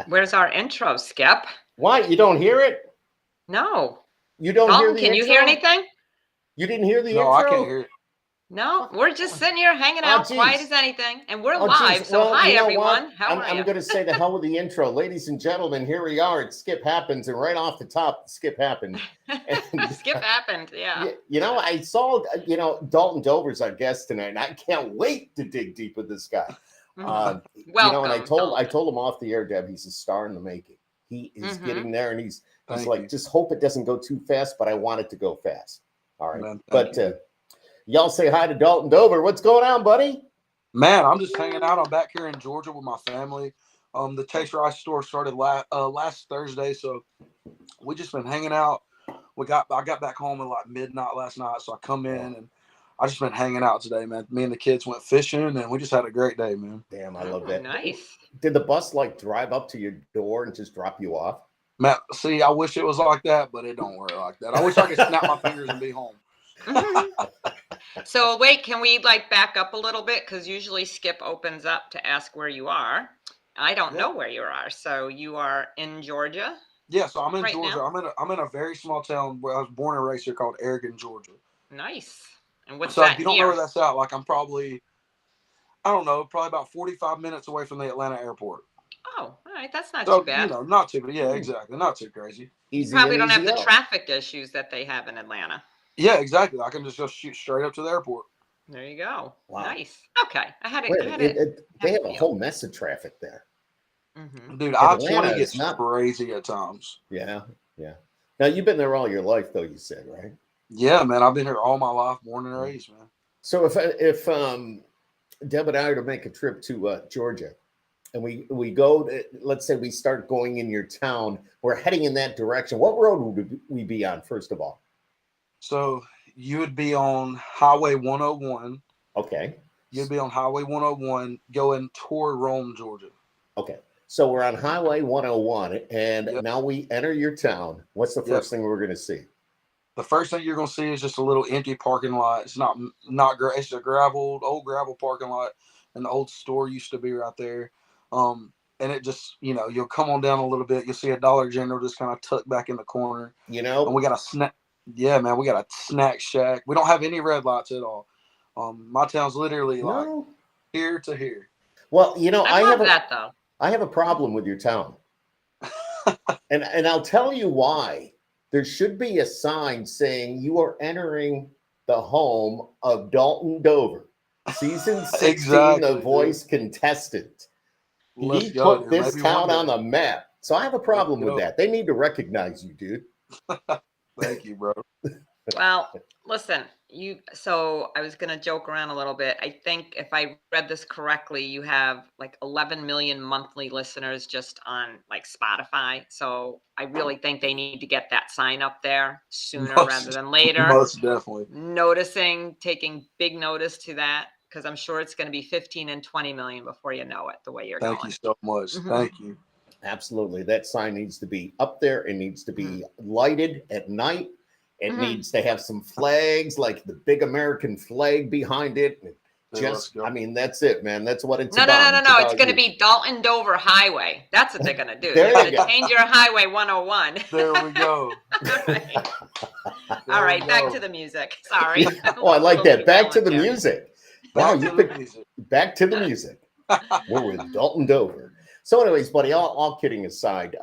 Where's our intro, Skip? What? You don't hear it? No. You don't hear Dalton, the can intro? you hear anything? You didn't hear the No, intro? I can't hear it. No, we're just sitting here hanging Oh, out, quiet geez. as anything, and we're Oh, live. geez. So Well, hi, you know everyone. what? How are I'm you? going to say the hell with the intro. Ladies and gentlemen, here we are. It Skip Happens, and right off the top, Skip Happened. And, Skip happened, yeah. you know, I saw, Dalton Dover's our guest tonight, and I can't wait to dig deep with this guy. Welcome, And I told him off the air, Deb, he's a star in the making. He is getting there, and he's like, just hope it doesn't go too fast, but I want it to go fast. All right. Man, but y'all say hi to Dalton Dover. What's going on, buddy? Man, I'm just hanging out. I'm back here in Georgia with my family. The Chase Rice store started last Thursday, so we just been hanging out. I got back home at like midnight last night, so I come in and I just been hanging out today, man. Me and the kids went fishing, and we just had a great day, man. Damn, I love that. Nice. Did the bus like drive up to your door and just drop you off? Matt, see, I wish it was like that, but it don't work like that. I wish I could snap my fingers and be home. So wait, can we like back up a little bit? Because usually Skip opens up to ask where you are. I don't know where you are. So you are in Georgia? Yeah, so I'm in right Georgia. now? I'm in a very small town where I was born and raised here called Aragon, Georgia. Nice. And what's So that if you don't near? know where that's at, like I'm probably, I don't know, probably about 45 minutes away from the Atlanta airport. Oh, all right. That's not So, too bad. not too, yeah, exactly. Not too crazy. You probably don't have the traffic issues that they have in Atlanta. Yeah, exactly. I can just go shoot straight up to the airport. There you go. Wow. Nice. Okay. They have a whole mess of traffic there. Dude, I-20 gets crazy at times. Yeah. Now, you've been there all your life, though, you said, right? Yeah, man. I've been here all my life, born and raised, man. So if Deb and I are to make a trip to Georgia, and we go, let's say we start going in your town, we're heading in that direction. What road would we be on, first of all? So you would be on Highway 101. Okay. You'd be on Highway 101 going toward Rome, Georgia. Okay. So we're on Highway 101, and now we enter your town. What's the first thing we're going to see? The first thing you're going to see is just a little empty parking lot. It's not it's a old gravel parking lot, and the old store used to be right there. And it just, you'll come on down a little bit. You'll see a Dollar General just kind of tucked back in the corner. And we got a snack. Yeah, man, we got a snack shack. We don't have any red lights at all. My town's literally like here to here. Well, I have a problem with your town. and I'll tell you why. There should be a sign saying you are entering the home of Dalton Dover, season 16, The Voice contestant. He put this town on the map. So I have a problem with that. They need to recognize you, dude. Thank you, bro. Well, listen, so I was going to joke around a little bit. I think if I read this correctly, you have like 11 million monthly listeners just on like Spotify. So I really think they need to get that sign up there sooner rather than later. Most definitely. Taking big notice to that, because I'm sure it's going to be 15 and 20 million before you know it, the way you're going. Thank you so much. Thank you. Absolutely. That sign needs to be up there. It needs to be lighted at night. It needs to have some flags, like the big American flag behind it. That's it, man. That's what it's about. No. It's going to be Dalton Dover Highway. That's what they're going to do. They're going to change your Highway 101. There we go. All right. Back to the music. Sorry. Oh, I like that. Back to the music. Wow, back to the music. We're with Dalton Dover. So anyways, buddy, all kidding aside,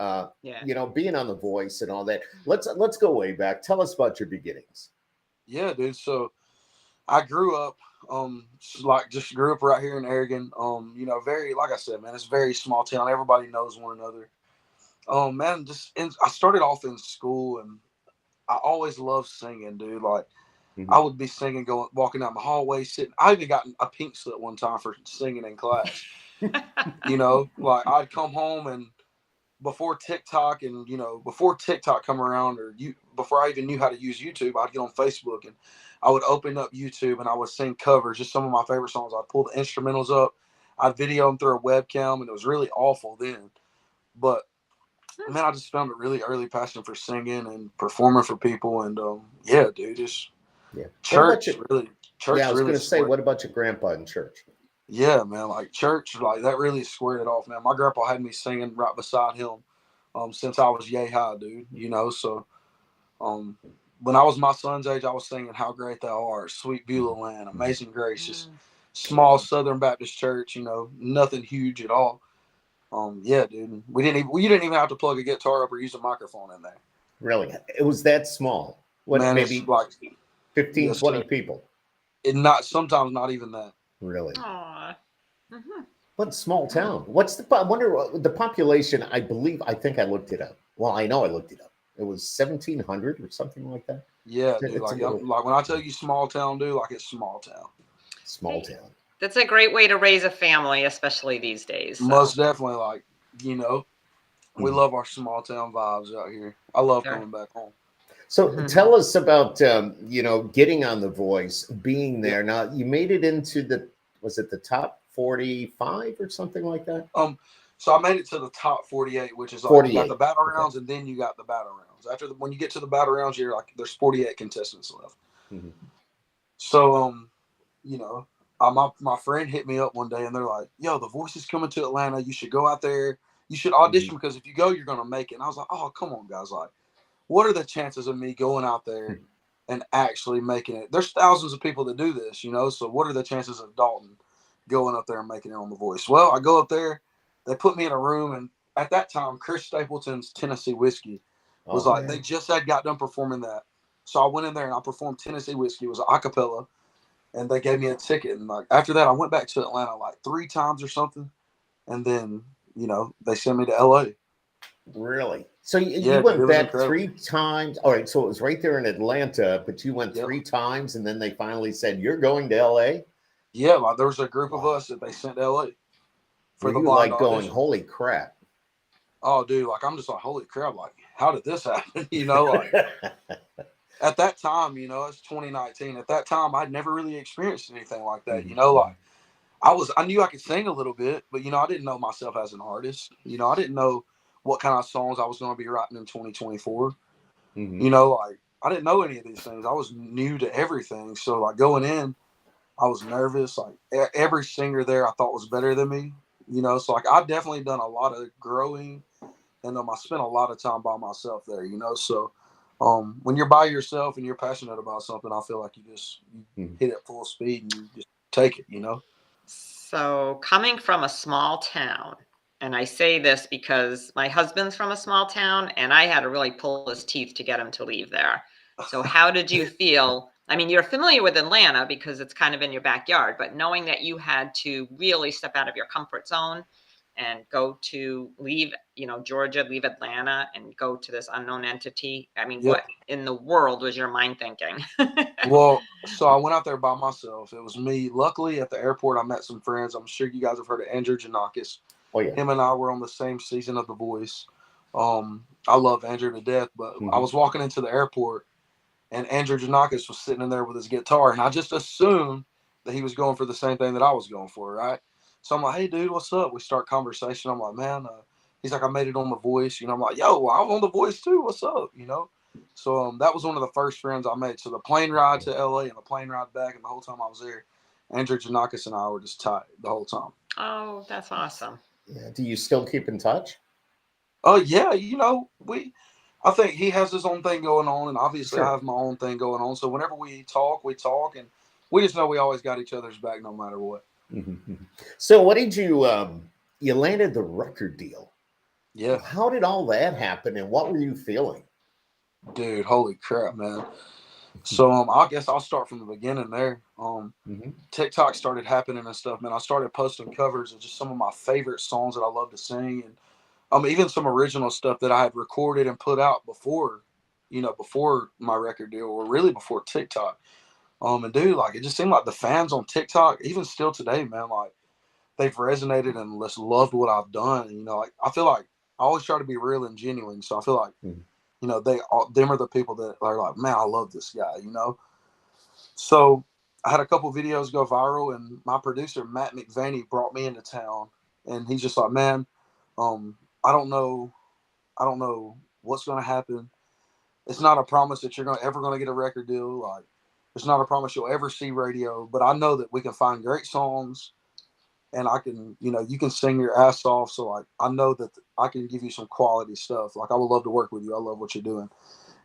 being on The Voice and all that, let's go way back. Tell us about your beginnings. Yeah, dude. So I grew up, grew up right here in Aragon. Very, like I said, man, it's a very small town. Everybody knows one another. I started off in school, and I always loved singing, dude. Like, I would be singing, walking down the hallway, sitting. I even got a pink slip one time for singing in class. Like I'd come home, and before TikTok come around, before I even knew how to use YouTube, I'd get on Facebook and I would open up YouTube and I would sing covers, just some of my favorite songs. I'd pull the instrumentals up, I'd video them through a webcam, and it was really awful then. But man, I just found a really early passion for singing and performing for people. And yeah, dude, just Yeah. church really, Yeah, church I was really going to say, squared. what about your grandpa in church? Yeah, man, like church, like that really squared it off, man. My grandpa had me singing right beside him since I was yay high, dude. You know, so um, when I was my son's age, I was singing "How Great Thou Art," "Sweet Beulah Land," "Amazing Grace," just small Yeah. Southern Baptist church. You know, nothing huge at all. Yeah, dude. You didn't even have to plug a guitar up or use a microphone in there. Really? It was that small. What, Man, it's maybe like 15, yes, 20 sir. people? It not sometimes not even that. Really? Aw. Mhm. What small town? What's I wonder the population. I think I looked it up. Well, I know I looked it up. It was 1,700 or something like that. Yeah, dude. It's a little Like when I tell you small town, dude, like it's small town. small Hey, town. that's a great way to raise a family, especially these days. So Most definitely, like you know, we Mhm. love our small town vibes out here. I love there. coming back home. So tell us about getting on The Voice, being Yeah. there. Now you made it into was it the top 45 or something like that? So I made it to the top 48, which is like you got the 48. battle Okay. rounds and then you got the battle rounds. When you get to the battle rounds, you're like there's 48 contestants left. Mhm. So you know, my friend hit me up one day and they're like, "Yo, The Voice is coming to Atlanta. You should go out there. You should audition because if you go, you're gonna make it." And I was like, "Oh, come on, guys! Like, what are the chances of me going out there Mhm. and actually making it? There's thousands of people that do this, you know. So what are the chances of Dalton going up there and making it on The Voice?" Well, I go up there. They put me in a room, and at that time, Chris Stapleton's Tennessee Whiskey was Oh like they yeah. just had got done performing that. So I went in there and I performed Tennessee Whiskey. It was a cappella and they gave me a ticket. And like after that, I went back to Atlanta like 3 times or something, and then they sent me to LA. Really? So you Yeah, dude, it went was back incredible. 3 times. All right. So it was right there in Atlanta, but you went Yep. 3 times, and then they finally said you're going to LA. Yeah, like there was a group of Wow. us that they sent to LA Were for the you blind like going, audition. holy crap? Oh, dude, like I'm just like, holy crap! Like, how did this happen? Like at that time, it's 2019. At that time, I'd never really experienced anything like that. Mhm, Like I knew I could sing a little bit, but I didn't know myself as an artist. I didn't know what kind of songs I was going to be writing in 2024. mhm. Like I didn't know any of these things. I was new to everything. So like going in, I was nervous. Like every singer there I thought was better than me. So like I've definitely done a lot of growing and I spent a lot of time by myself there, So when you're by yourself and you're passionate about something, I feel like you Mhm. hit it full speed and you just take it. So coming from a small town, and I say this because my husband's from a small town and I had to really pull his teeth to get him to leave there. So how did you feel? I mean, you're familiar with Atlanta because it's kind of in your backyard, but knowing that you had to really step out of your comfort zone and go to leave, Georgia, leave Atlanta and go to this unknown entity. I mean, Yeah. what in the world was your mind thinking? Well, so I went out there by myself. It was me. Luckily, at the airport, I met some friends. I'm sure you guys have heard of Andrew Janakis. Oh yeah. Him and I were on the same season of The Voice. I love Andrew to death, but I Mhm. was walking into the airport, and Andrew Janakis was sitting in there with his guitar, and I just assumed that he was going for the same thing that I was going for, right? So I'm like, "Hey, dude, what's up?" We start conversation. I'm like, "Man," he's like, "I made it on The Voice." I'm like, "Yo, I'm on The Voice too. What's up?" So that was one of the first friends I made. So the plane ride to LA and the plane ride back, and the whole time I was there, Andrew Janakis and I were just tight the whole time. Oh, that's awesome. Yeah. Do you still keep in touch? Oh yeah, I think he has his own thing going on, and obviously I Sure. have my own thing going on. So whenever we talk, and we just know we always got each other's back no matter what. Mhm. So what did you landed the record deal? Yeah, How did all that happen, and what were you feeling? dude, holy crap, man. So I guess I'll start from the beginning there. Mhm. TikTok started happening and stuff, man. I started posting covers of just some of my favorite songs that I love to sing, and even some original stuff that I had recorded and put out before my record deal, or really before TikTok. And dude, like it just seemed like the fans on TikTok, even still today, man, like they've resonated and just loved what I've done. And, like I feel like I always try to be real and genuine. So I feel like, Mhm. them are the people that are like, man, I love this guy. So I had a couple videos go viral, and my producer Matt McVaney brought me into town, and he's just like, man, I don't know I don't know what's going to happen. It's not a promise that you're ever going to get a record deal. Like, it's not a promise you'll ever see radio, but I know that we can find great songs, and I can, you can sing your ass off. So like, I know that I can give you some quality stuff. Like, I would love to work with you. I love what you're doing.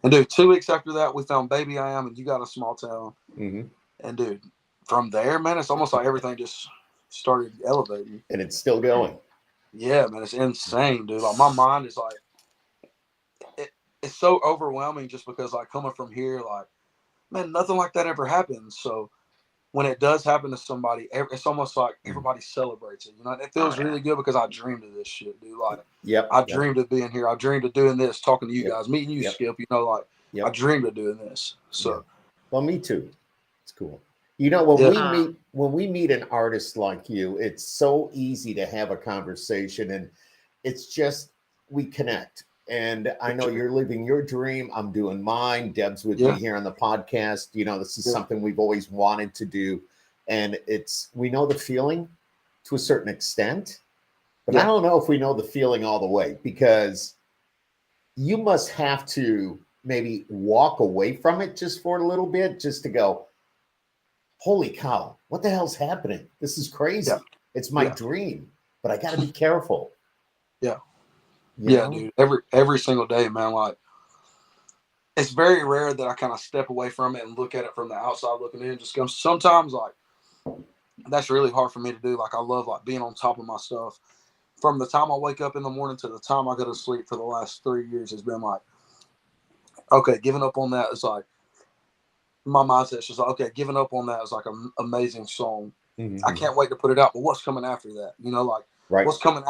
And dude, 2 weeks after that, we found Baby I Am and You Got a Small Town. Mm-hmm. And dude, from there, man, it's almost like everything just started elevating. And it's still going. Yeah, man, it's insane, dude. Like, my mind is like, it's so overwhelming just because, like, coming from here, like, man, nothing like that ever happens. So when it does happen to somebody, it's almost like everybody celebrates it. It feels really good because I dreamed of this shit, dude. Like, I dreamed of being here. I dreamed of doing this, talking to you guys, meeting you, Skip. I dreamed of doing this. So, well, me too. It's cool. When we meet an artist like you, it's so easy to have a conversation, and it's just we connect. And I know you're living your dream. I'm doing mine. Deb's with me here on the podcast. This is something we've always wanted to do. And we know the feeling to a certain extent, but I don't know if we know the feeling all the way, because you must have to maybe walk away from it just for a little bit, just to go, holy cow, what the hell's happening? This is crazy. Yeah. It's my dream, but I got to be careful. Yeah. Dude. Every single day, man. Like, it's very rare that I kind of step away from it and look at it from the outside looking in. Just comes sometimes, like, that's really hard for me to do. Like, I love like being on top of my stuff. From the time I wake up in the morning to the time I go to sleep for the last 3 years has been like, okay, giving up on that is like, my mindset's just like, okay, giving up on that is like an amazing song. Mm-hmm. I can't wait to put it out, but what's coming after that? What's coming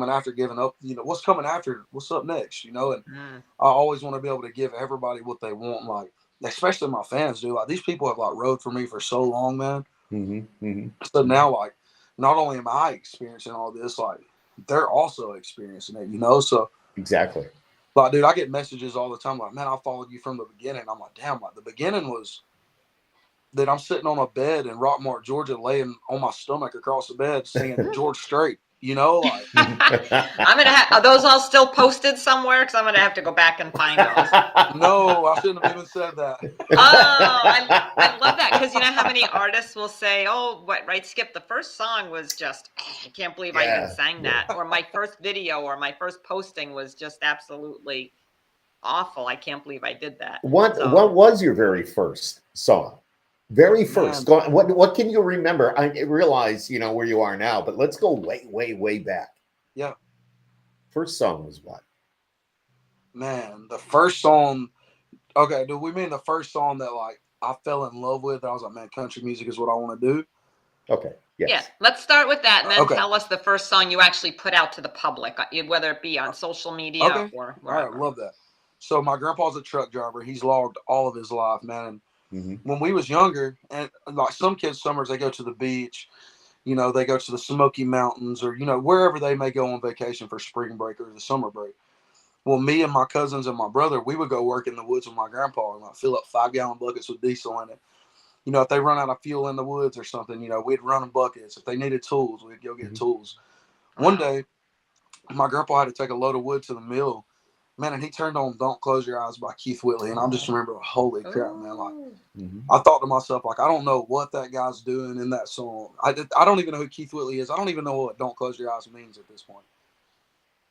after giving up? What's coming after? What's up next? And I always want to be able to give everybody what they want, like, especially my fans, dude. Like, these people have like rode for me for so long, man. Mm-hmm. Mm-hmm. So now, like, not only am I experiencing all this, like, they're also experiencing it, So exactly. Like, dude, I get messages all the time like, man, I followed you from the beginning. I'm like, damn, like, the beginning was that I'm sitting on a bed in Rockmart, Georgia, laying on my stomach across the bed singing George Strait, like. I'm going to have, are those all still posted somewhere? Because I'm going to have to go back and find those. No, I shouldn't have even said that. Oh, I love that, because you know how many artists will say, oh, right, Skip, the first song was just, I can't believe I even sang that. Or my first video or my first posting was just absolutely awful. I can't believe I did that. What was your very first song? Very first. What can you remember? I realize, where you are now, but let's go way, way, way back. Yeah. First song was what? Man, the first song. Okay, do we mean the first song that, like, I fell in love with? I was like, man, country music is what I want to do. Okay. Yes. Yeah, let's start with that, and then tell us the first song you actually put out to the public, whether it be on social media or wherever. All right, love that. So my grandpa's a truck driver. He's logged all of his life, man. And when we was younger, and like some kids, summers they go to the beach, they go to the Smoky Mountains, or wherever they may go on vacation for spring break or the summer break. Well, me and my cousins and my brother, we would go work in the woods with my grandpa and like fill up 5-gallon buckets with diesel in it. If they run out of fuel in the woods or something, we'd run them buckets. If they needed tools, we'd go get tools. One day, my grandpa had to take a load of wood to the mill, man, and he turned on "Don't Close Your Eyes" by Keith Whitley, and I just remember, holy crap, man! Like, I thought to myself, like, I don't know what that guy's doing in that song. I don't even know who Keith Whitley is. I don't even know what "Don't Close Your Eyes" means at this point.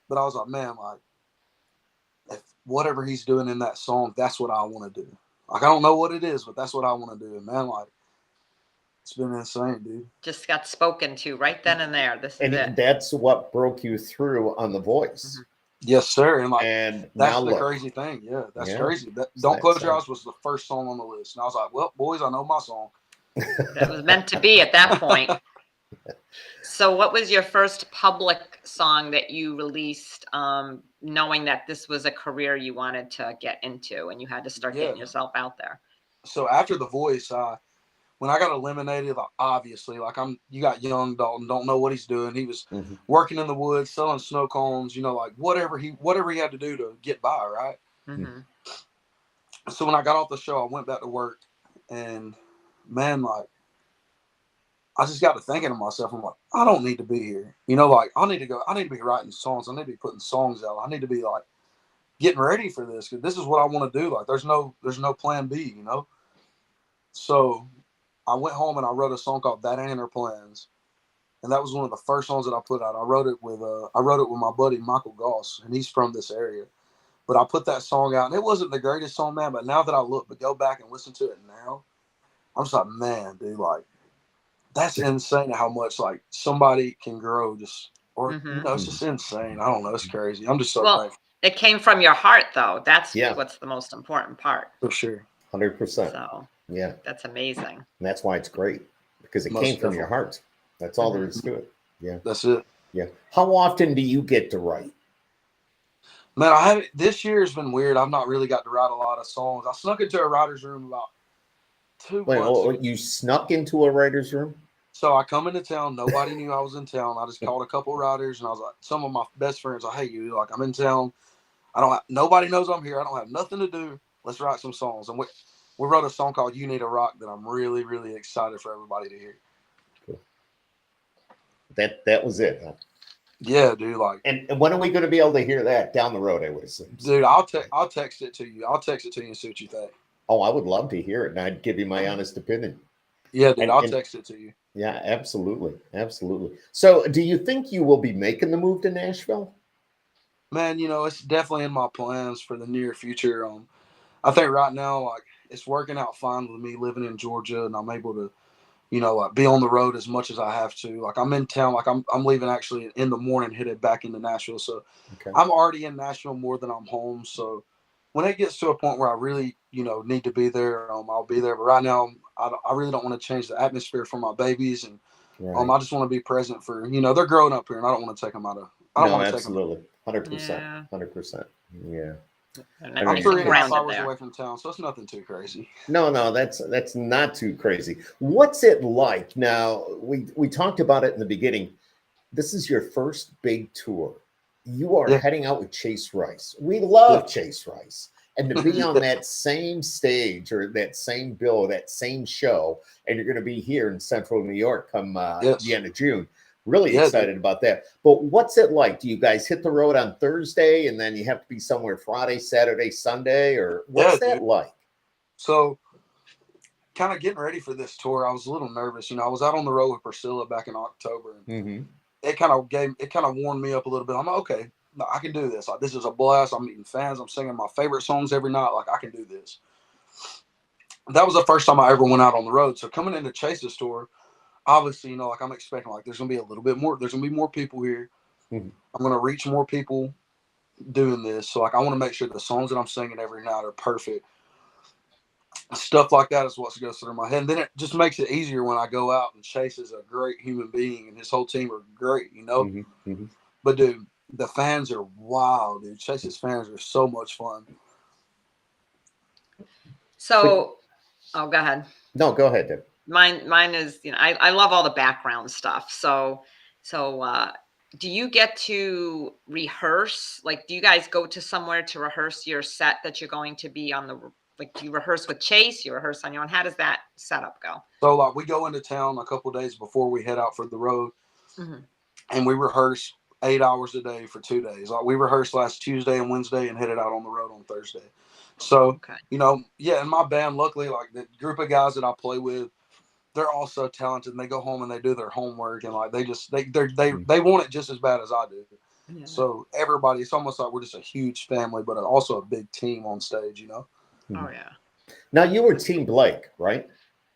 But I was like, man, like, if whatever he's doing in that song, that's what I want to do. Like, I don't know what it is, but that's what I want to do. And man, like, it's been insane, dude. Just got spoken to right then and there. This is it. That's what broke you through on The Voice. Mm-hmm. Yes, sir. And like, and that's the crazy thing. Yeah, that's crazy. Don't Close Your Eyes was the first song on the list. And I was like, well, boys, I know my song. That was meant to be at that point. So what was your first public song that you released, knowing that this was a career you wanted to get into and you had to start getting yourself out there? So after The Voice, when I got eliminated, like, obviously, like, you got young Dalton, don't know what he's doing. He was working in the woods, selling snow cones, like whatever he had to do to get by, right? Mm-hmm. So when I got off the show, I went back to work, and man, like, I just got to thinking to myself, I'm like, I don't need to be here. Like, I need to be writing songs. I need to be putting songs out. I need to be like getting ready for this because this is what I want to do. Like there's no plan B, you know. So I went home and I wrote a song called "That Ain't Our Plans," and that was one of the first songs that I put out. I wrote it with my buddy Michael Goss, and he's from this area. But I put that song out, and it wasn't the greatest song, man. But now that I go back and listen to it now, I'm just like, man, dude, like that's insane how much like somebody can grow just, or you know, it's just insane. I don't know, it's crazy. I'm just so thankful. It came from your heart, though. That's Yeah. what's the most important part. For sure. 100%. So yeah, that's amazing. And that's why it's great because it came from your heart. That's all there is to it. Yeah, that's it. Yeah. How often do you get to write? Man, this year has been weird. I've not really got to write a lot of songs. I snuck into a writer's room about 2 months ago. You snuck into a writer's room? So I come into town. Nobody knew I was in town. I just called a couple writers, and I was like, some of my best friends, like, hey, you, like, I'm in town. Nobody knows I'm here. I don't have nothing to do. Let's write some songs. And we wrote a song called "You Need a Rock" that I'm really, really excited for everybody to hear. Cool. That was it, huh? Yeah, dude. Like, and when are we going to be able to hear that? Down the road, I would assume. Dude, I'll text it to you. I'll text it to you and see what you think. Oh, I would love to hear it, and I'd give you my honest opinion. Yeah, dude, I'll text it to you. Yeah, absolutely, absolutely. So, do you think you will be making the move to Nashville? Man, you know, it's definitely in my plans for the near future. I think right now, like, it's working out fine with me living in Georgia, and I'm able to, you know, like, be on the road as much as I have to. Like, I'm in town. Like, I'm leaving actually in the morning, headed back into Nashville. So, I'm already in Nashville more than I'm home. So, when it gets to a point where I really, you know, need to be there, I'll be there. But right now, I really don't want to change the atmosphere for my babies, and I just want to be present for, you know, they're growing up here, and I don't want to take them out of. I don't want to take them. Absolutely, 100%, 100%. Yeah. I'm 3.5 hours away from town, so it's nothing too crazy. No, that's not too crazy. What's it like now? We talked about it in the beginning. This is your first big tour. You are heading out with Chase Rice. We love Chase Rice. And to be on that same stage or that same bill, that same show, and you're going to be here in Central New York come the end of June. Really excited about that. But what's it like? Do you guys hit the road on Thursday and then you have to be somewhere Friday, Saturday, Sunday? Or what's that like? So kind of getting ready for this tour, I was a little nervous. You know, I was out on the road with Priscilla back in October. And it kind of warmed me up a little bit. I'm like, okay, no, I can do this. Like, this is a blast. I'm meeting fans. I'm singing my favorite songs every night. Like, I can do this. That was the first time I ever went out on the road. So coming into Chase's tour, obviously, you know, like, I'm expecting, like, there's going to be a little bit more. There's going to be more people here. I'm going to reach more people doing this. So, like, I want to make sure the songs that I'm singing every night are perfect. Stuff like that is what goes through my head. And then it just makes it easier when I go out, and Chase is a great human being and his whole team are great, you know. But, dude, the fans are wild, dude. Chase's fans are so much fun. So, go ahead. No, go ahead, Deb. Mine is, you know, I love all the background stuff. So do you get to rehearse? Like, do you guys go to somewhere to rehearse your set that you're going to be on like, do you rehearse with Chase? You rehearse on your own? How does that setup go? So, like, we go into town a couple of days before we head out for the road, and we rehearse 8 hours a day for 2 days. Like, we rehearsed last Tuesday and Wednesday and headed out on the road on Thursday. So, you know, in my band, luckily, like, the group of guys that I play with, they're all so talented, and they go home and they do their homework, and, like, they want it just as bad as I do. Yeah. So everybody, it's almost like we're just a huge family, but also a big team on stage, you know? Oh, yeah. Now, you were Team Blake, right?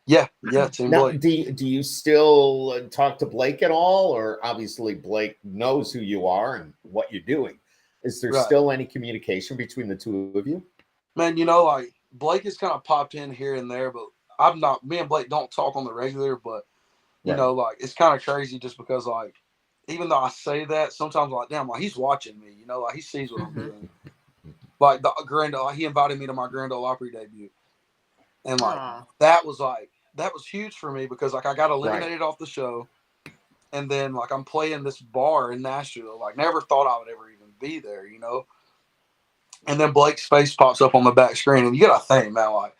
Yeah, Team Blake. Do you still talk to Blake at all? Or obviously Blake knows who you are and what you're doing. Is there still any communication between the two of you? Man, you know, like, Blake has kind of popped in here and there, but me and Blake don't talk on the regular, but, you know, like, it's kind of crazy just because, like, even though I say that, sometimes I'm like, damn, like, he's watching me, you know, like, he sees what I'm doing. Like, he invited me to my Grand Ole Opry debut. And, like, that was huge for me because, like, I got eliminated off the show. And then, like, I'm playing this bar in Nashville. Like, never thought I would ever even be there, you know? And then Blake's face pops up on the back screen. And you got to think, man, like,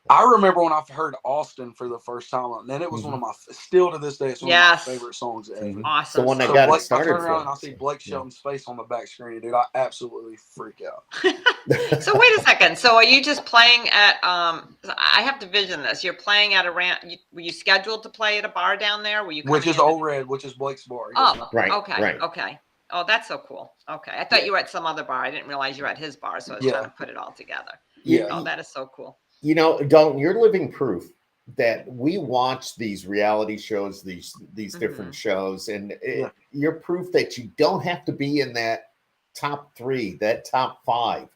I remember when I heard Austin for the first time, and it was one of my, still to this day, it's one of my favorite songs ever. Awesome. It's the one that So got Blake, it started. I turn around and I see Blake Shelton's face on the back screen, dude. I absolutely freak out. So wait a second. So are you just playing at? I have to vision this. You're playing at were you scheduled to play at a bar down there? Were you? Which is Old Red, which is Blake's bar. Oh, right. Okay. Right. Okay. Oh, that's so cool. Okay, I thought you were at some other bar. I didn't realize you were at his bar, so I was trying to put it all together. Yeah. Oh, that is so cool. You know, Dalton, you're living proof that we watch these reality shows, these different shows, and you're proof that you don't have to be in that top 3, that top 5.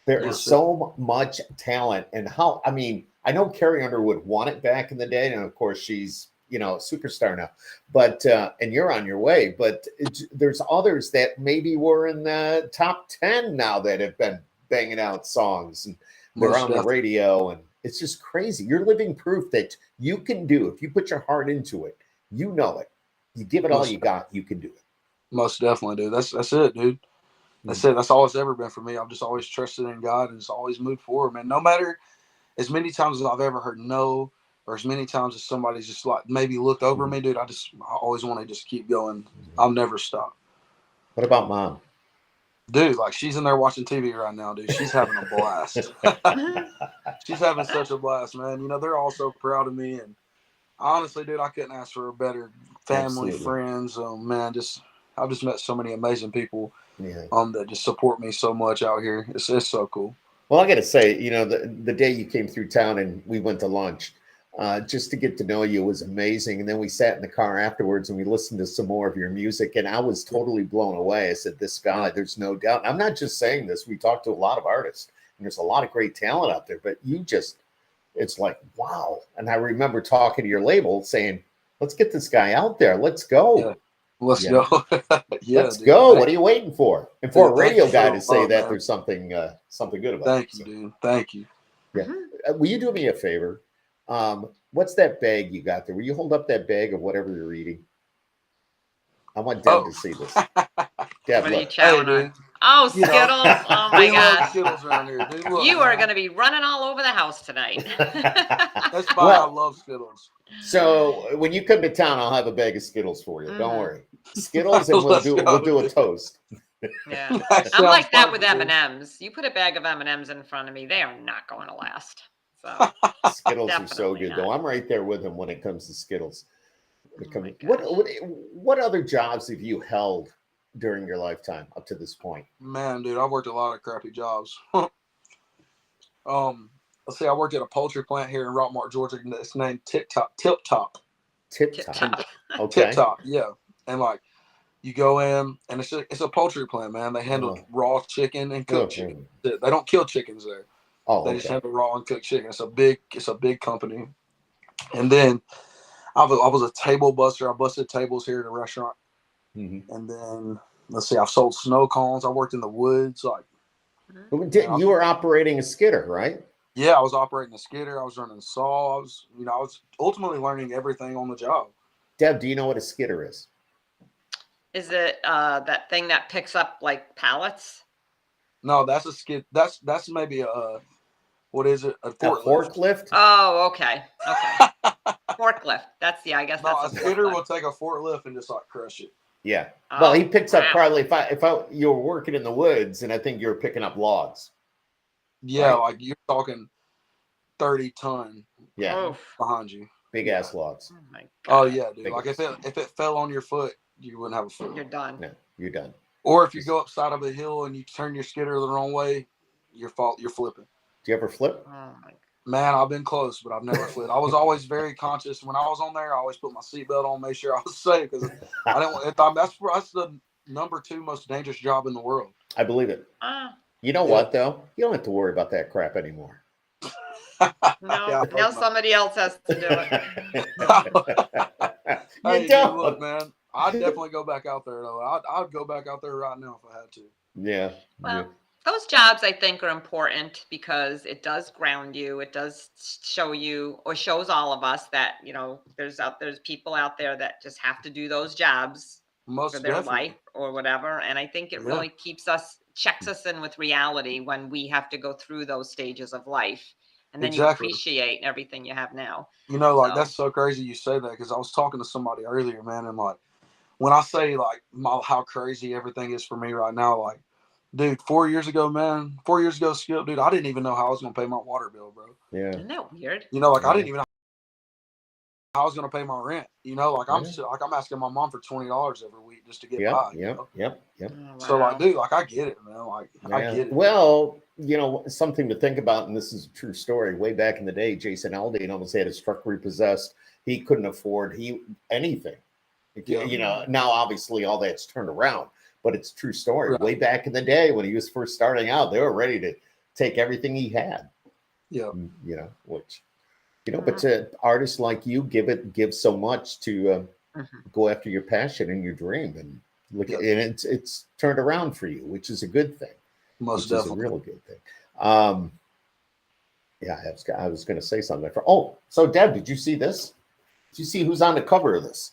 There is so much talent, and I know Carrie Underwood won it back in the day, and of course she's, you know, a superstar now, but and you're on your way, but there's others that maybe were in the top 10 now that have been banging out songs, and they're on the radio, and it's just crazy. You're living proof that you can do, if you put your heart into it, you know it. You give it all you got, you can do it. Most definitely, dude. That's it, dude. That's it. That's all it's ever been for me. I've just always trusted in God and just always moved forward, man. No matter as many times as I've ever heard no, or as many times as somebody's just like maybe looked over me, dude, I always want to just keep going. I'll never stop. What about Mom? Dude, like she's in there watching TV right now, dude. She's having a blast. She's having such a blast, man. You know, they're all so proud of me. And honestly, dude, I couldn't ask for a better family, friends. Man, I've just met so many amazing people that just support me so much out here. It's so cool. Well, I got to say, you know, the day you came through town and we went to lunch, just to get to know you was amazing. And then we sat in the car afterwards and we listened to some more of your music, and I was totally blown away. I said, this guy, there's no doubt. I'm not just saying this. We talked to a lot of artists, and there's a lot of great talent out there, but it's like, wow. And I remember talking to your label saying, let's get this guy out there. Let's go. Yeah. Let's go. Let's go. What are you waiting for? And for a radio guy to say that, there's something good about it. Thank you, dude. Thank you. Yeah. Will you do me a favor? What's that bag you got there? Will you hold up that bag of whatever you're eating? I want Deb to see this. Deb, what are you chowing on? Oh, Skittles. Oh, my God. Skittles around here, dude. Look, you are going to be running all over the house tonight. That's fine. I love Skittles. So when you come to town, I'll have a bag of Skittles for you. Don't worry. Skittles, and we'll do a toast. Yeah, I'm like that with M&Ms. You put a bag of M&Ms in front of me, they are not going to last. So Skittles are so good, though. I'm right there with him when it comes to Skittles. What other jobs have you held during your lifetime up to this point? Man, dude, I've worked a lot of crappy jobs. Let's see, I worked at a poultry plant here in Rockmart, Georgia. It's named Tip Top. Okay. Tip Top, yeah. And like, you go in, and it's a poultry plant, man. They handle raw chicken and cooked chicken. They don't kill chickens there. They just handle raw and cooked chicken. It's a big company. And then I was a table buster. I busted tables here at a restaurant. Mm-hmm. And then let's see, I've sold snow cones. I worked in the woods. Like, you were operating a skidder, right? Yeah, I was operating a skidder. I was running a saw. I was ultimately learning everything on the job. Deb, do you know what a skidder is? Is it that thing that picks up like pallets? No, that's a skid. That's maybe a what is it? A forklift? Oh, okay. Forklift. I guess that's a skidder will take a forklift and just like crush it. Yeah. Well, he picks up probably if you were working in the woods, and I think you were picking up logs. Yeah, right? Like you're talking 30-ton. Yeah. Behind you. Big ass logs. Oh my God. Oh yeah, dude. Like if it fell on your foot, you wouldn't have a foot. You're done. No, you're done. Or if you go upside of a hill and you turn your skidder the wrong way, you're flipping. Do you ever flip? Oh my God. Man, I've been close, but I've never flipped. I was always very conscious when I was on there. I always put my seatbelt on, make sure I was safe, because I didn't. That's the number 2 most dangerous job in the world. I believe it. You know what though? You don't have to worry about that crap anymore. No, now somebody else has to do it. You don't. Look, man. I'd definitely go back out there though. I'd go back out there right now if I had to. Yeah. Well, those jobs I think are important because it does ground you. It does show you, or shows all of us that, you know, there's people out there that just have to do those jobs for their life or whatever. And I think it really checks us in with reality when we have to go through those stages of life. and then you appreciate everything you have now. You know, like that's so crazy you say that, because I was talking to somebody earlier, man, and like when I say like how crazy everything is for me right now, like, dude, 4 years ago, Skip, dude, I didn't even know how I was gonna pay my water bill, bro. Yeah. Isn't that weird? You know, like I didn't even know how I was gonna pay my rent. You know, like I'm asking my mom for $20 every week just to get by. Yep. Oh, wow. So like, dude, like I get it, man. Like I get it. Well, you know, something to think about, and this is a true story. Way back in the day, Jason Aldean almost had his truck repossessed. He couldn't afford anything. You know, now obviously all that's turned around, but it's a true story. Right. Way back in the day when he was first starting out, they were ready to take everything he had. Yeah. You know, which, you know, but to artists like you, give so much to go after your passion and your dream, and look at, and it's turned around for you, which is a good thing. Most definitely. Is a real good thing. Yeah, I was going to say something. So Deb, did you see this? Did you see who's on the cover of this?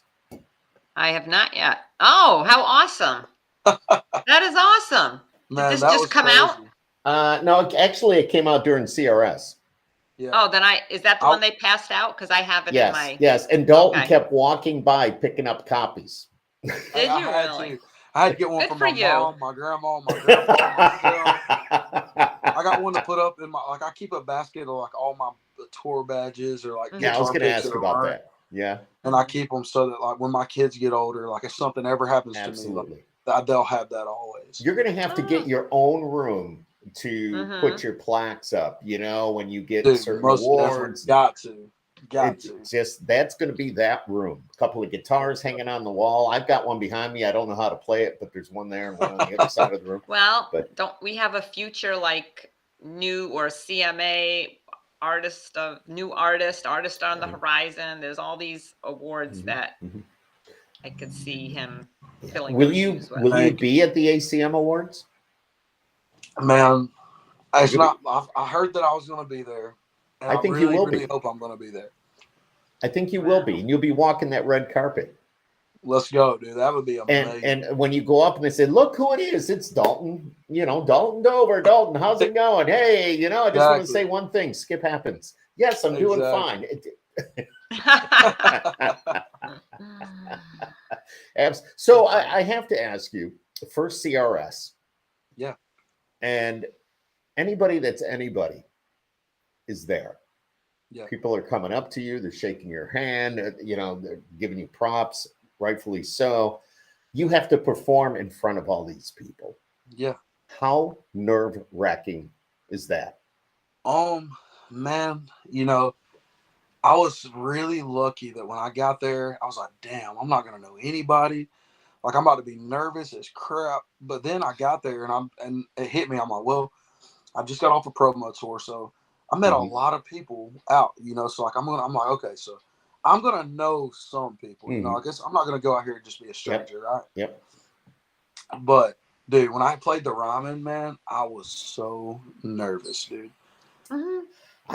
I have not yet. Oh, how awesome. That is awesome. Man, did this just come crazy. out? No, actually it came out during CRS. Yeah. Oh, then is that the one they passed out? Because I have it in my. Yes, and Dalton kept walking by picking up copies. Did you really? I had to get one from my mom, my grandma, myself. I got one to put up in I keep a basket of like all my tour badges or like. Yeah, I was going to ask about that. Yeah. And I keep them so that like when my kids get older, like if something ever happens to me, like, they'll have that always. You're going to have to get your own room to put your plaques up, you know, when you get certain awards. Got to. Just that's going to be that room. A couple of guitars hanging on the wall. I've got one behind me. I don't know how to play it, but there's one there and one on the other side of the room. Well, don't we have a future like new or CMA artist on the horizon? There's all these awards that I could see him filling. Will you be at the ACM Awards? Man, it's not. I heard that I was going to be there. And I think really, you will really hope I'm going to be there. I think you will be, and you'll be walking that red carpet. Let's go, dude. That would be amazing. And when you go up and they say, "Look who it is! It's Dalton. You know, Dalton Dover. Dalton, how's it going? Hey, you know, I just want to say one thing. Skip happens. Yes, I'm doing fine." So I have to ask you, first CRS. Yeah. And anybody that's anybody is there. Yeah. People are coming up to you. They're shaking your hand. You know, they're giving you props, rightfully so. You have to perform in front of all these people. Yeah. How nerve-wracking is that? Man, you know, I was really lucky that when I got there, I was like, damn, I'm not going to know anybody. Like, I'm about to be nervous as crap. But then I got there and it hit me. I'm like, well, I just got off a promo tour. So I met a lot of people out, you know, so like, I'm like, okay, so I'm going to know some people, you know, I guess I'm not going to go out here and just be a stranger. Right. Yep. But dude, when I played the Ryman, man, I was so nervous, dude.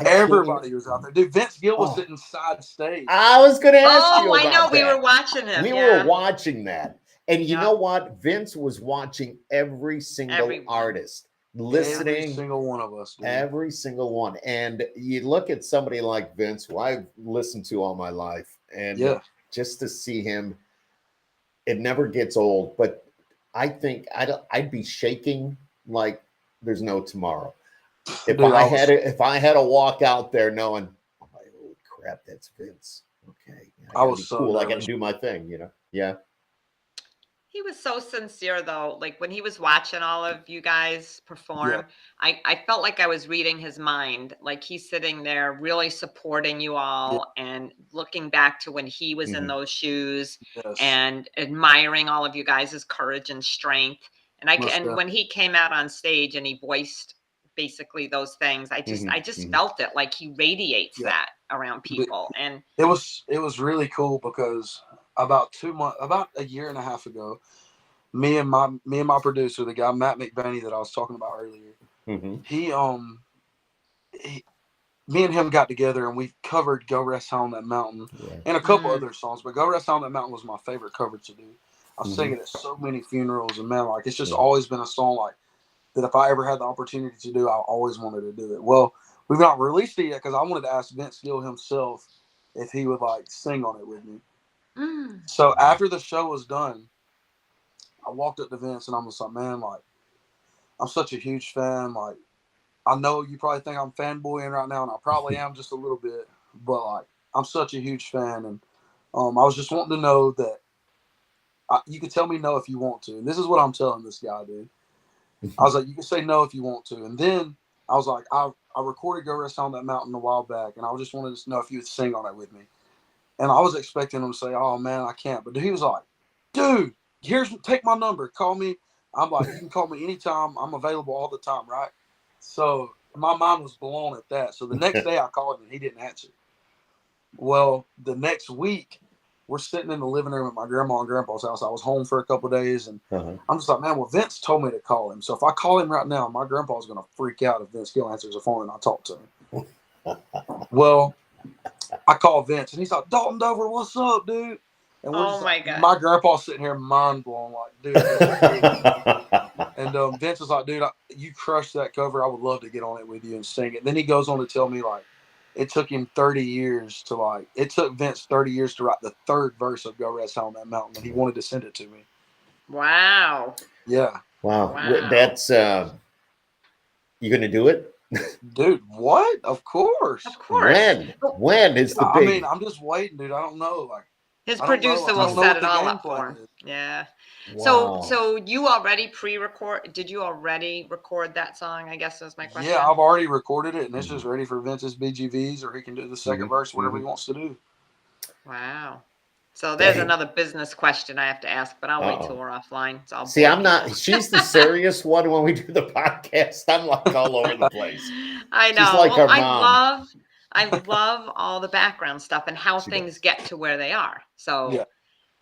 Everybody was out there. Dude, Vince Gill was sitting side stage. I was going to ask you about that. I know. We were watching him. We were watching that. And you know what? Vince was watching every single artist, listening. Every single one of us. Dude. Every single one. And you look at somebody like Vince, who I've listened to all my life, and just to see him, it never gets old. But I think I'd be shaking like there's no tomorrow. If I had to walk out there knowing, oh my, holy crap, that's Vince. Okay, I was so cool. I got to do my thing, you know. Yeah. He was so sincere, though. Like when he was watching all of you guys perform, I felt like I was reading his mind. Like he's sitting there really supporting you all and looking back to when he was in those shoes and admiring all of you guys' courage and strength. And when he came out on stage and he voiced basically those things, I just felt it. Like he radiates that around people. And it was really cool because about a year and a half ago, me and my producer, the guy Matt McBaney that I was talking about earlier, me and him got together and we covered "Go Rest High on That Mountain" and a couple other songs, but "Go Rest High on That Mountain" was my favorite cover to do. I sang it at so many funerals, and man, like it's just always been a song like that. If I ever had the opportunity to do, I always wanted to do it. Well, we've not released it yet because I wanted to ask Vince Gill himself if he would like sing on it with me. So after the show was done, I walked up to Vince and I was like, man, like, I'm such a huge fan. Like, I know you probably think I'm fanboying right now, and I probably am just a little bit, but like, I'm such a huge fan. And I was just wanting to know that you can tell me no if you want to. And this is what I'm telling this guy, dude. I was like, you can say no if you want to. And then I was like, I recorded Go Rest on That Mountain a while back, and I just wanted to know if you would sing on it with me. And I was expecting him to say, oh, man, I can't. But he was like, dude, take my number. Call me. I'm like, you can call me anytime. I'm available all the time, right? So my mind was blown at that. So the next day I called him and he didn't answer. Well, the next week, we're sitting in the living room at my grandma and grandpa's house. I was home for a couple of days, and I'm just like, man, well, Vince told me to call him. So if I call him right now, my grandpa's going to freak out if Vince Gill answers the phone and I talk to him. Well, I call Vince, and he's like, Dalton Dover, what's up, dude? And we're just my God. My grandpa's sitting here mind blown, like, dude. And Vince was like, dude, you crushed that cover. I would love to get on it with you and sing it. Then he goes on to tell me, like, it took him 30 years to, like, it took Vince 30 years to write the third verse of Go Rest on That Mountain, and he wanted to send it to me. Wow. Yeah. Wow. That's, you going to do it? Dude, what? Of course. Of course. When is the big? I mean, I'm just waiting, dude. I don't know. Like, his producer will set it all up for him. Yeah. Wow. So you already did you already record that song? I guess is my question. Yeah, I've already recorded it, and it's just ready for Vince's BGVs, or he can do the second verse, whatever he wants to do. Wow. So there's another business question I have to ask, but I'll wait till we're offline. So See, I'm not. She's the serious one when we do the podcast. I'm like all over the place. I know. She's like our mom. I love all the background stuff and how things get to where they are. So,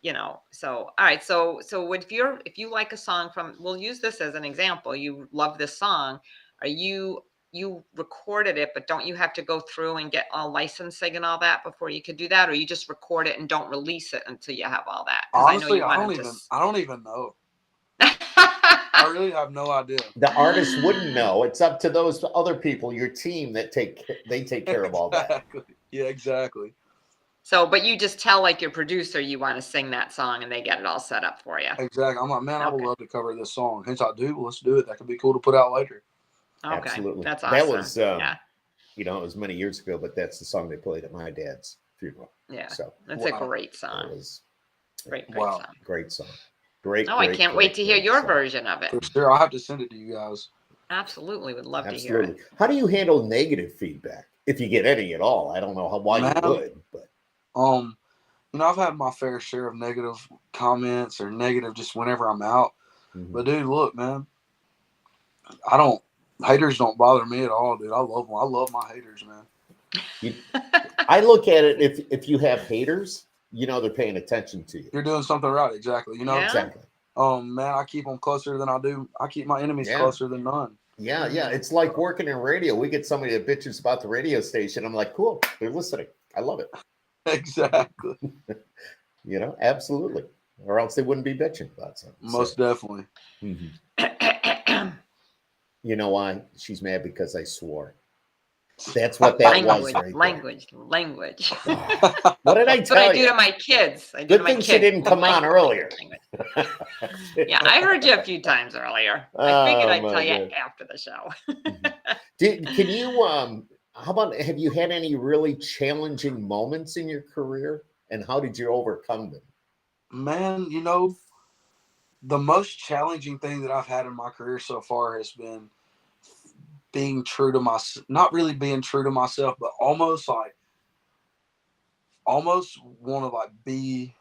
you know, so all right. So if you like a song we'll use this as an example. You love this song. Are you recorded it, but don't you have to go through and get all licensing and all that before you could do that, or you just record it and don't release it until you have all that? Honestly, I don't even know. I really have no idea. The artist wouldn't know. It's up to those other people, your team, that take care of all that. Yeah, exactly. So, but you just tell like your producer you want to sing that song, and they get it all set up for you. Exactly. I'm like, man, I would love to cover this song. Hence, I do. Let's do it. That could be cool to put out later. Okay. Absolutely. That's awesome. That was, you know, it was many years ago, but that's the song they played at my dad's funeral. Yeah. So it's a great song. It was great song. Great song. Great. Oh, I can't wait to hear your version of it. For sure. I'll have to send it to you guys. Absolutely. Would love to hear it. How do you handle negative feedback? If you get any at all? I don't know why you would, but you know, I've had my fair share of negative comments or negative just whenever I'm out. But dude, look, man, haters don't bother me at all, dude. I love them. I love my haters, man. I look at it, if you have haters, you know they're paying attention to you. You're doing something right, exactly. You know, exactly. Man, I keep them closer than I do. I keep my enemies closer than none. Yeah. It's like working in radio. We get somebody that bitches about the radio station. I'm like, cool, they're listening. I love it. Exactly. You know, absolutely. Or else they wouldn't be bitching about something. Most definitely. You know why? She's mad because I swore. That's what that was right Language. What did I tell you? That's what I do to my kids. Good thing she didn't come on earlier. Yeah, I heard you a few times earlier. I figured I'd tell you after the show. Can you, how about, have you had any really challenging moments in your career, and how did you overcome them? Man, you know, the most challenging thing that I've had in my career so far has been being true to myself, not really being true to myself, but almost want to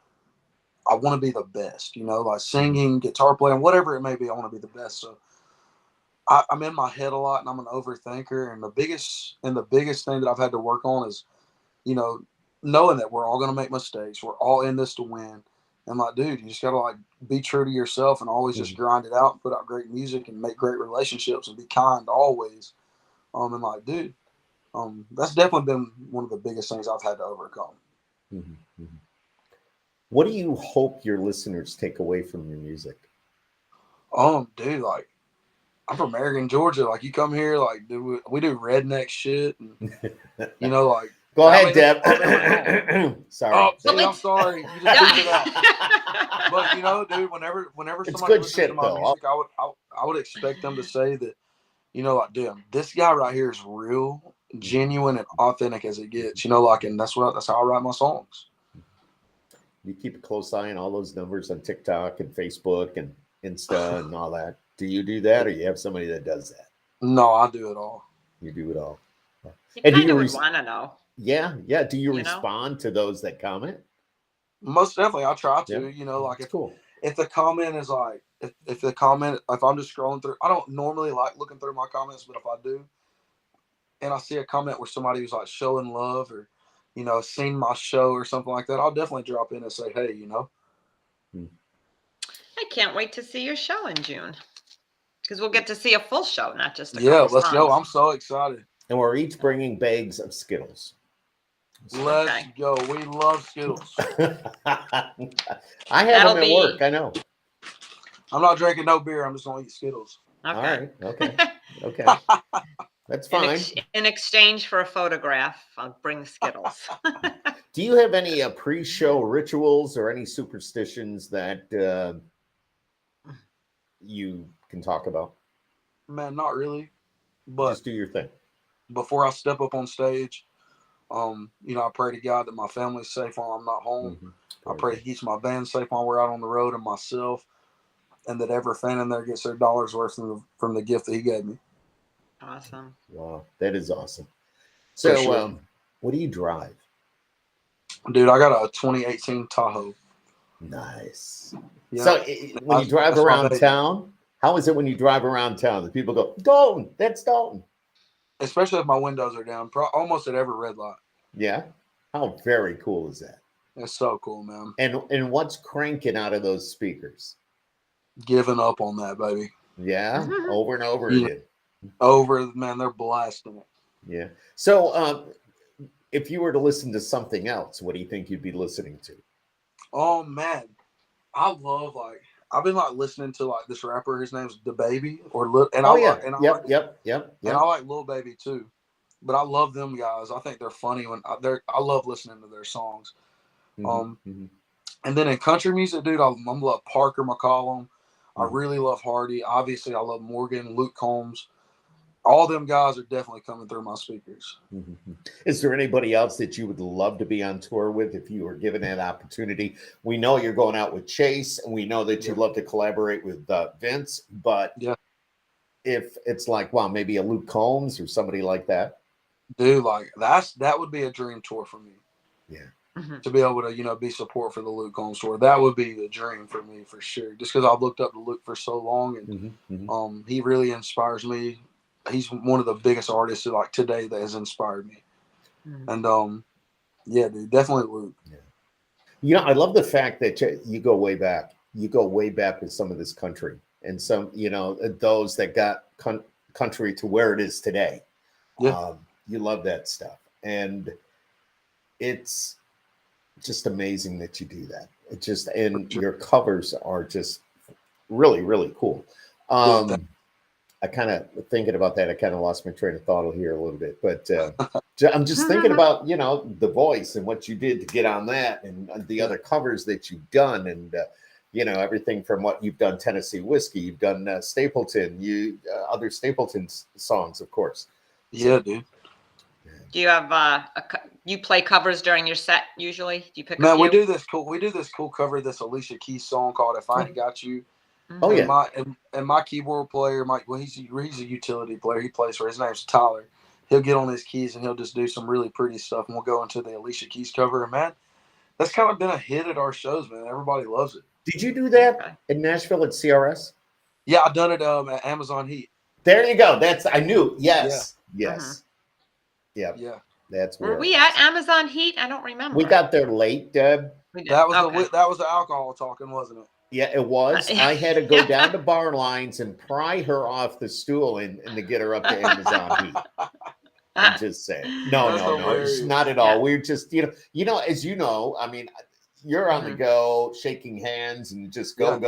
I want to be the best, you know, like singing, guitar playing, whatever it may be. I want to be the best. So I'm in my head a lot, and I'm an overthinker. And the biggest thing that I've had to work on is, you know, knowing that we're all going to make mistakes. We're all in this to win. And like, dude, you just got to like be true to yourself and always just grind it out and put out great music and make great relationships and be kind always. And like, dude, that's definitely been one of the biggest things I've had to overcome. What do you hope your listeners take away from your music? Dude, like, I'm from Marion, Georgia. Like, you come here, like, we do redneck shit, and you know, like. Go ahead, mean, Deb. Sorry. Oh, see, I'm sorry. You just beat it out. But you know, dude, whenever It's somebody good listens shit, to my though. music, I would expect them to say that, you know, like, damn, this guy right here is real, genuine, and authentic as it gets. You know, like, and that's how I write my songs. You keep a close eye on all those numbers on TikTok and Facebook and Insta and all that. Do you do that, or you have somebody that does that? No, I do it all. You do it all. You And do kind you of would want to know. Yeah, yeah. Do you You know? respond to those that comment? Most definitely, I try to. Yeah. You know, like, That's cool. if the comment is like, if the comment, if I'm just scrolling through, I don't normally like looking through my comments, but if I do, and I see a comment where somebody was like showing love, or, you know, seen my show or something like that, I'll definitely drop in and say, hey, you know. I can't wait to see your show in June, because we'll get to see a full show, not just a Yeah, couple let's go. songs. I'm so excited. And we're each bringing bags of Skittles. Let's go. We love Skittles. I have them at work. I know. I'm not drinking no beer. I'm just going to eat Skittles. Okay. All right. Okay. Okay. That's fine. In exchange for a photograph, I'll bring the Skittles. Do you have any pre-show rituals or any superstitions that you can talk about? Man, not really. But just do your thing. Before I step up on stage, you know, I pray to God that my family's safe while I'm not home. Mm-hmm. I pray He keeps my band safe while we're out on the road, and myself, and that every fan in there gets their dollar's worth from the gift that He gave me. Awesome. Wow, that is awesome. So, sure. What do you drive? Dude, I got a 2018 Tahoe. Nice. Yeah. So, when you drive around town, how is it when you drive around town that people go, Dalton, that's Dalton? Especially if my windows are down, almost at every red light. Yeah. How very cool is that? It's so cool, man. And what's cranking out of those speakers? Giving up on that, baby. Yeah, over and over again. Man, they're blasting it. Yeah. So, if you were to listen to something else, what do you think you'd be listening to? Oh man, I've been like listening to like this rapper. His name's DaBaby and I like Lil Baby too, but I love them guys. I think they're funny I love listening to their songs. And then in country music, dude, I love Parker McCollum. I really love Hardy. Obviously, I love Morgan, Luke Combs. All them guys are definitely coming through my speakers. Is there anybody else that you would love to be on tour with if you were given that opportunity? We know you're going out with Chase, and we know that you'd love to collaborate with Vince, but if it's like, wow, maybe a Luke Combs or somebody like that. Dude, like that would be a dream tour for me. Yeah. To be able to, you know, be support for the Luke Combs tour. That would be the dream for me for sure. Just because I've looked up to Luke for so long, and he really inspires me. He's one of the biggest artists like today that has inspired me. And yeah, dude, definitely Luke. Yeah. You know, I love the fact that you go way back. You go way back with some of this country and some, you know, those that got country to where it is today. Yeah. You love that stuff. And it's just amazing that you do that. It just, and your covers are just really, really cool. I kind of thinking about that. I kind of lost my train of thought here a little bit, but I'm just thinking about, you know, The Voice and what you did to get on that, and the other covers that you've done, and you know, everything from what you've done, Tennessee Whiskey, you've done Stapleton, other Stapleton songs, of course. Yeah, dude. Do you have you play covers during your set usually? Do you pick? Man, we do this cool cover, this Alicia Keys song called "If I Ain't Got You." Oh yeah. And my keyboard player, he's a utility player. He plays for, his name's Tyler. He'll get on his keys and he'll just do some really pretty stuff, and we'll go into the Alicia Keys cover. And man, that's kind of been a hit at our shows, man. Everybody loves it. Did you do that in Nashville at CRS? Yeah, I've done it at Amazon Heat. There you go. I knew. Yes. Yeah. Yes. Yeah. Yeah. That's where. Were we at Amazon Heat? I don't remember. We got there late, Deb. That was the alcohol talking, wasn't it? Yeah, it was. I had to go down to Bar Lines and pry her off the stool and to get her up to Amazon Heat. I'm just saying. No, it's not at all. We're just, you know, as you know, I mean, you're on the go, shaking hands and just go.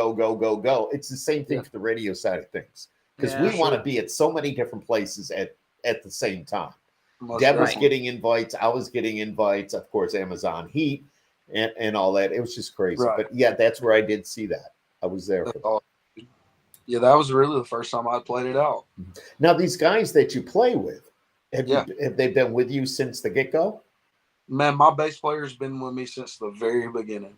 It's the same thing for the radio side of things. because Yeah. we want to be at so many different places at the same time. Most Deb was definitely. getting invites. I was getting invites. Of course, Amazon Heat and all that. It was just crazy. Right. But yeah, that's where I did see that. I was there for That's that. awesome. Yeah, that was really the first time I played it out. Now, these guys that you play with, Yeah. have they been with you since the get-go? Man, my bass player's been with me since the very beginning.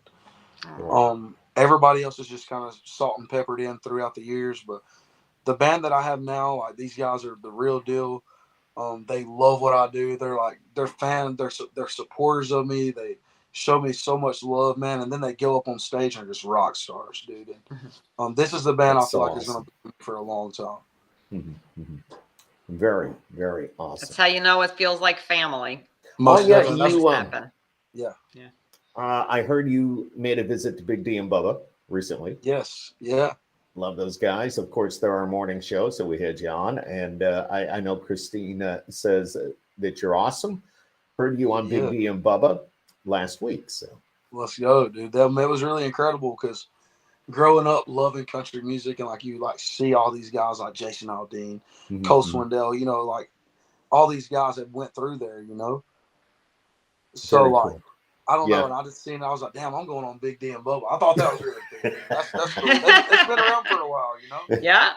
Oh. Everybody else is just kind of salt and peppered in throughout the years, but the band that I have now, like these guys are the real deal. They love what I do. They're fans. They're supporters of me. They show me so much love, man. And then they go up on stage and are just rock stars, dude. And, this is the band That's I feel so like is going awesome. to be for a long time. Mm-hmm, mm-hmm. Very, very awesome. That's how you know it feels like family. Most yeah, definitely. you Happen. Yeah. I heard you made a visit to Big D and Bubba recently. Yes. Yeah. Love those guys. Of course, they're our morning show, so we had you on. And I know Christine says that you're awesome. Heard you on Big Yeah. D and Bubba last week. So Let's go, dude. That was really incredible because growing up loving country music and like you like see all these guys like Jason Aldean, Cole Swindell, you know, like all these guys that went through there, you know. So Very like cool. I don't Yeah. know, and I just seen I was like, damn, I'm going on Big D and Bubba. I thought that was really cool. That's cool. It's been around for a while, you know. Yeah.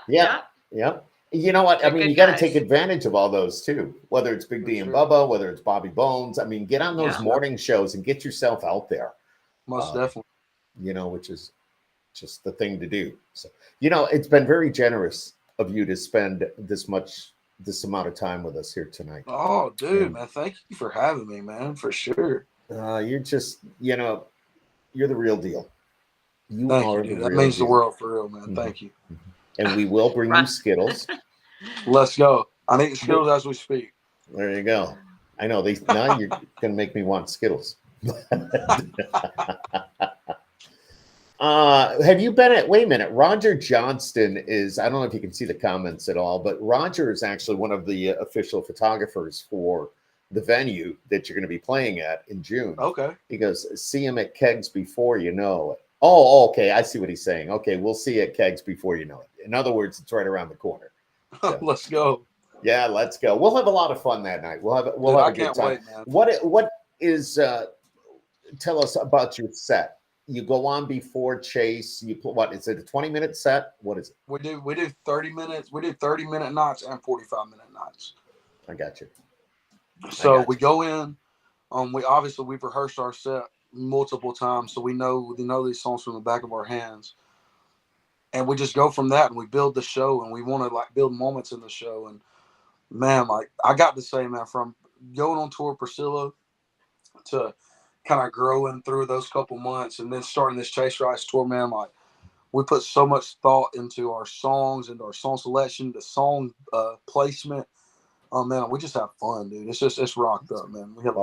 You know what? I mean, good you got to guys. take advantage of all those too. Whether it's Big For D and sure. Bubba, whether it's Bobby Bones. I mean, get on those Yeah. morning shows and get yourself out there. Most definitely. You know, which is just the thing to do. So, you know, it's been very generous of you to spend this amount of time with us here tonight. Oh, dude, And, man, thank you for having me, man, for sure. you're just, you know, you're the real deal. You Thank are you, the dude. real That means deal. the world for real, man. Mm-hmm. Thank you. And we will bring you Skittles. Let's go. I need the Skittles as we speak. There you go. I know now you're gonna make me want Skittles. Have you been wait a minute, Roger Johnston is, I don't know if you can see the comments at all, but Roger is actually one of the official photographers for the venue that you're going to be playing at in June. Okay. He goes, see him at Kegs before you know it. Oh, okay. I see what he's saying. Okay, we'll see you at Kegs before you know it. In other words, it's right around the corner. So, let's go. Yeah, let's go. We'll have a lot of fun that night. We'll have Dude, a I good can't time. wait, man. What is tell us about your set. You go on before Chase. You put what? Is it a 20-minute set? What is it? We do 30 minutes. We do 30-minute nights and 45-minute nights. I got you. So we go in. We've rehearsed our set multiple times, so we know these songs from the back of our hands, and we just go from that and we build the show, and we want to like build moments in the show. And man, like I got to say, man, from going on tour Priscilla to kind of growing through those couple months and then starting this Chase Rice tour, man, like we put so much thought into our songs, into our song selection, the song placement. Oh man, we just have fun, dude. It's rocked up, man. We have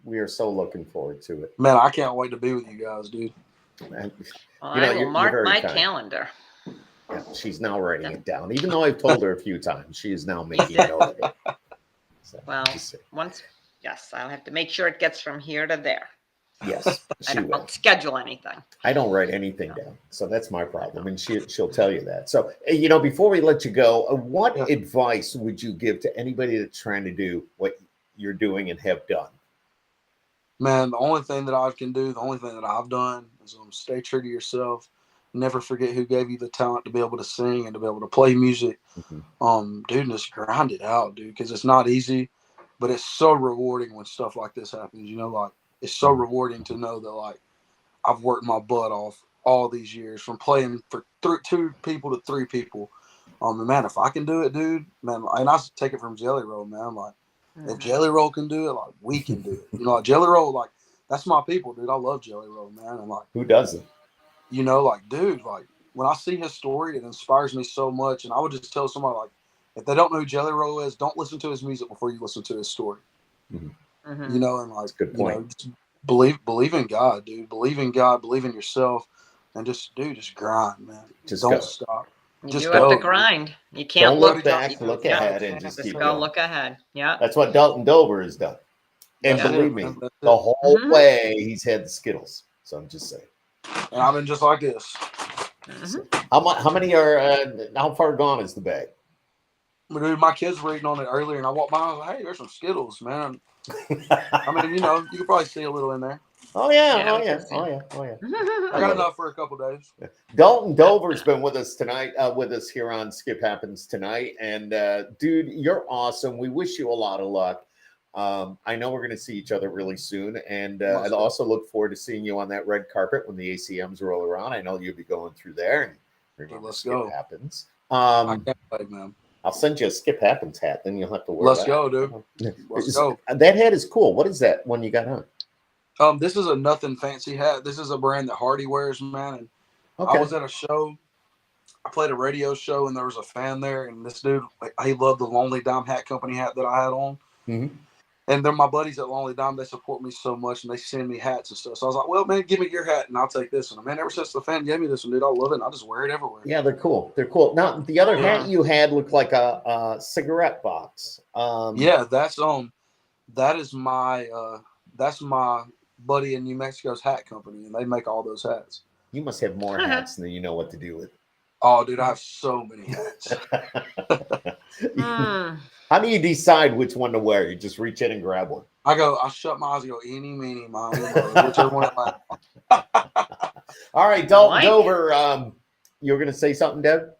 we are so looking forward to it. Man, I can't wait to be with you guys, dude. And, I will mark my calendar. Yeah, she's now writing it down. Even though I've told her a few times, she is now making note of it. So, well, yes, I'll have to make sure it gets from here to there. Yes, I don't schedule anything. I don't write anything down, so that's my problem, and she'll tell you that. So, you know, before we let you go, what advice would you give to anybody that's trying to do what you're doing and have done? Man, the only thing that I can do, the only thing that I've done is stay true to yourself. Never forget who gave you the talent to be able to sing and to be able to play music. Mm-hmm. Dude, just grind it out, dude, because it's not easy, but it's so rewarding when stuff like this happens. You know, like it's so rewarding to know that like I've worked my butt off all these years from playing for 2 people to 3 people. And man, if I can do it, dude, man, and I take it from Jelly Roll, man, like. If Jelly Roll can do it, like we can do it. You know, like Jelly Roll, like that's my people, dude. I love Jelly Roll, man. And like, who doesn't? You know, like, dude, like when I see his story, it inspires me so much. And I would just tell somebody, like, if they don't know who Jelly Roll is, don't listen to his music before you listen to his story. Mm-hmm. Mm-hmm. You know, and like, good point. You know, believe in God, dude. Believe in God. Believe in yourself, and just grind, man. Don't stop. You do have to grind. You can't look back, look ahead, and just keep going. Look ahead. Yeah. That's what Dalton Dover has done. And believe me, the whole way he's had the Skittles. So I'm just saying. And I've been just like this. How many are? How far gone is the bag? Dude, my kids were eating on it earlier, and I walked by. I was like, "Hey, there's some Skittles, man." I mean, you could probably see a little in there. Oh yeah, oh yeah. I got enough for a couple days. Dalton Dover's been with us tonight, with us here on Skip Happens tonight, and dude, you're awesome. We wish you a lot of luck. I know we're going to see each other really soon, and I'd also look forward to seeing you on that red carpet when the ACMs roll around. I know you'll be going through there, and let's Skip go. Happens. I can't wait, man. I'll send you a Skip Happens hat, then you'll have to wear. Let's go, dude. Let's go. That hat is cool. What is that one you got on? This is a nothing fancy hat. This is a brand that Hardy wears, man. And okay. I was at a show. I played a radio show, and there was a fan there, and this dude, he loved the Lonely Dime Hat Company hat that I had on. Mm-hmm. And they're my buddies at Lonely Dime. They support me so much, and they send me hats and stuff. So I was like, well, man, give me your hat, and I'll take this one. Man, ever since the fan gave me this one, dude, I love it, and I just wear it everywhere. Yeah, they're cool. They're cool. Now, the other hat you had looked like a cigarette box. Yeah, that is my buddy in New Mexico's hat company, and they make all those hats. You must have more hats than you know what to do with. Oh, dude, I have so many hats. How do you decide which one to wear? You just reach in and grab one. I shut my eyes and go, eeny, meeny, miny, whichever one I like. All right, Dalton Dover, you were going to say something, Deb?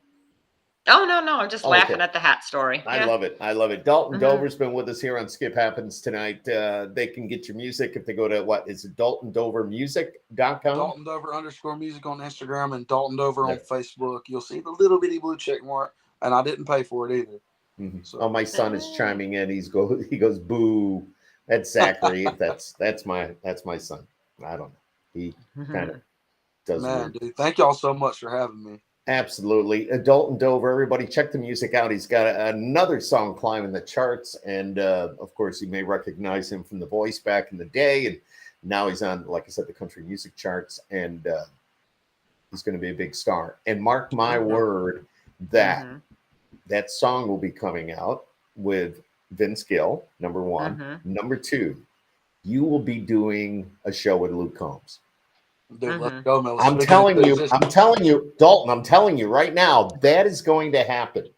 Oh, no. I'm just laughing at the hat story. I love it. Dalton Dover's been with us here on Skip Happens tonight. They can get your music if they go to, what is it, DaltonDoverMusic.com? Dalton Dover _music on Instagram and Dalton Dover on Facebook. You'll see the little bitty blue check mark, and I didn't pay for it either. Mm-hmm. So. My son is chiming in. He goes, boo. That's Zachary. that's my son. I don't know. He kind of does. Man, dude, thank y'all so much for having me. Absolutely. Dalton Dover, everybody check the music out. He's got another song climbing the charts. And of course, you may recognize him from The Voice back in the day. And now he's on, like I said, the country music charts. And he's going to be a big star. And mark my word that that song will be coming out with Vince Gill, number one. Number two, you will be doing a show with Luke Combs. Dude, let's go, man. I'm telling you, Dalton, I'm telling you right now, that is going to happen.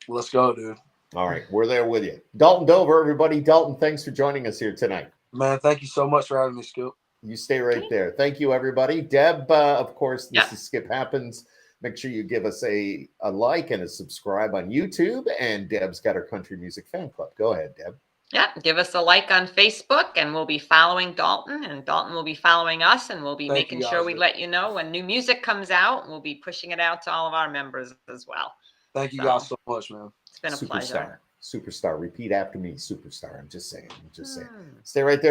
Let's go, dude. All right, we're there with you. Dalton Dover, everybody. Dalton, thanks for joining us here tonight. Man, thank you so much for having me, Skip. You stay right there. Thank you, everybody. Deb, of course, this is Skip Happens. Make sure you give us a like and a subscribe on YouTube. And Deb's got her country music fan club. Go ahead, Deb. Yeah, give us a like on Facebook, and we'll be following Dalton, and Dalton will be following us, and we'll be making sure we let you know when new music comes out, and we'll be pushing it out to all of our members as well. Thank you guys so much, man. It's been a pleasure. Superstar. Repeat after me, superstar. I'm just saying. Stay right there.